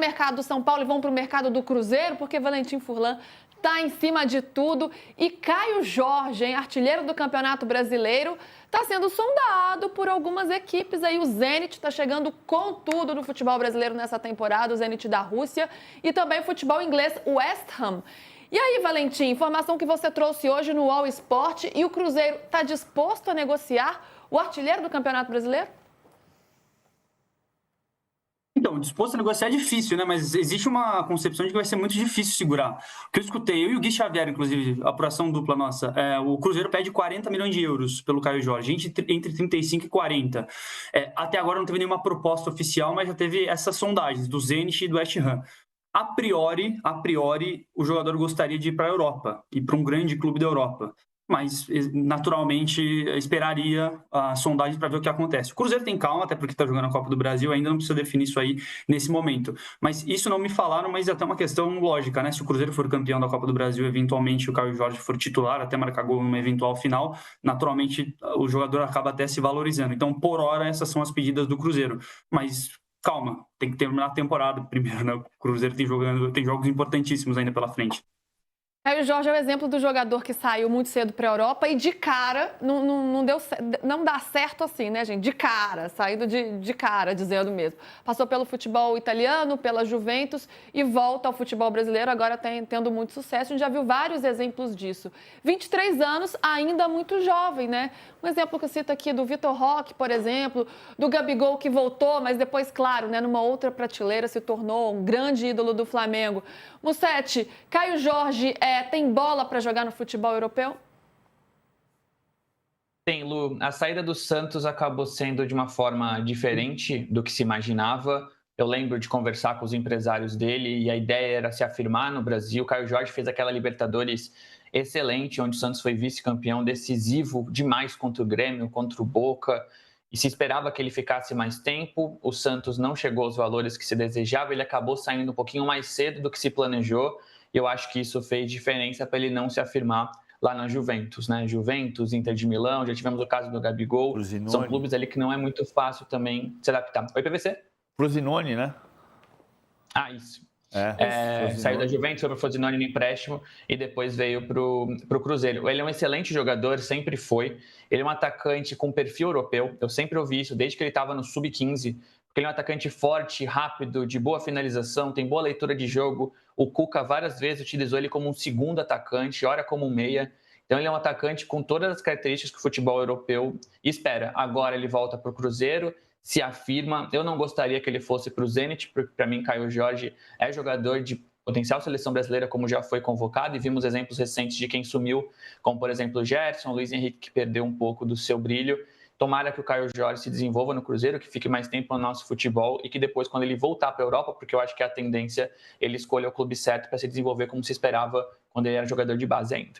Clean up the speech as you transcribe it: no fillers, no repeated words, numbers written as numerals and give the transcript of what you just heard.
mercado do São Paulo e vão para o mercado do Cruzeiro, porque Valentim Furlan está em cima de tudo. E Caio Jorge, artilheiro do Campeonato Brasileiro, está sendo sondado por algumas equipes. Aí o Zenit está chegando com tudo no futebol brasileiro nessa temporada, o Zenit da Rússia, e também o futebol inglês, o West Ham. E aí, Valentim, informação que você trouxe hoje no All Sport, e o Cruzeiro está disposto a negociar o artilheiro do Campeonato Brasileiro? Então, disposto a negociar é difícil, né? Mas existe uma concepção de que vai ser muito difícil segurar. O que eu escutei, eu e o Gui Xavier, inclusive, apuração dupla nossa, o Cruzeiro pede 40 milhões de euros pelo Caio Jorge, entre 35 e 40. Até agora não teve nenhuma proposta oficial, mas já teve essas sondagens do Zenit e do West Ham. A priori, o jogador gostaria de ir para a Europa, ir para um grande clube da Europa. Mas, naturalmente, esperaria a sondagem para ver o que acontece. O Cruzeiro tem calma, até porque está jogando a Copa do Brasil, ainda não precisa definir isso aí nesse momento. Mas isso não me falaram, mas é até uma questão lógica, né? Se o Cruzeiro for campeão da Copa do Brasil, eventualmente o Caio Jorge for titular, até marcar gol numa eventual final, naturalmente o jogador acaba até se valorizando. Então, por hora, essas são as pedidas do Cruzeiro. Mas calma, tem que terminar a temporada primeiro, né? O Cruzeiro tem jogos importantíssimos ainda pela frente. Caio Jorge é o exemplo do jogador que saiu muito cedo para a Europa e de cara não dá certo assim, né, gente? De cara, saindo de cara, dizendo mesmo. Passou pelo futebol italiano, pela Juventus e volta ao futebol brasileiro, agora tendo muito sucesso. A gente já viu vários exemplos disso. 23 anos, ainda muito jovem, né? Um exemplo que eu cito aqui do Vitor Roque, por exemplo, do Gabigol que voltou, mas depois, claro, né, numa outra prateleira se tornou um grande ídolo do Flamengo. Mussete, Caio Jorge tem bola para jogar no futebol europeu? Tem, Lu. A saída do Santos acabou sendo de uma forma diferente do que se imaginava. Eu lembro de conversar com os empresários dele e a ideia era se afirmar no Brasil. O Caio Jorge fez aquela Libertadores excelente, onde o Santos foi vice-campeão, decisivo demais contra o Grêmio, contra o Boca. E se esperava que ele ficasse mais tempo. O Santos não chegou aos valores que se desejava. Ele acabou saindo um pouquinho mais cedo do que se planejou. Eu acho que isso fez diferença para ele não se afirmar lá na Juventus, né? Juventus, Inter de Milão, já tivemos o caso do Gabigol. Frosinone. São clubes ali que não é muito fácil também se adaptar. Oi, PVC? Frosinone, né? Ah, isso. Frosinone. Saiu da Juventus, foi para o Frosinone no empréstimo e depois veio para o Cruzeiro. Ele é um excelente jogador, sempre foi. Ele é um atacante com perfil europeu. Eu sempre ouvi isso desde que ele estava no Sub-15. Porque ele é um atacante forte, rápido, de boa finalização, tem boa leitura de jogo. O Cuca várias vezes utilizou ele como um segundo atacante, ora como um meia. Então ele é um atacante com todas as características que o futebol europeu espera. Agora ele volta para o Cruzeiro, se afirma. Eu não gostaria que ele fosse para o Zenit, porque para mim Caio Jorge é jogador de potencial seleção brasileira, como já foi convocado, e vimos exemplos recentes de quem sumiu, como por exemplo o Gerson, Luiz Henrique, que perdeu um pouco do seu brilho. Tomara que o Caio Jorge se desenvolva no Cruzeiro, que fique mais tempo no nosso futebol e que depois, quando ele voltar para a Europa, porque eu acho que é a tendência, ele escolha o clube certo para se desenvolver como se esperava quando ele era jogador de base ainda.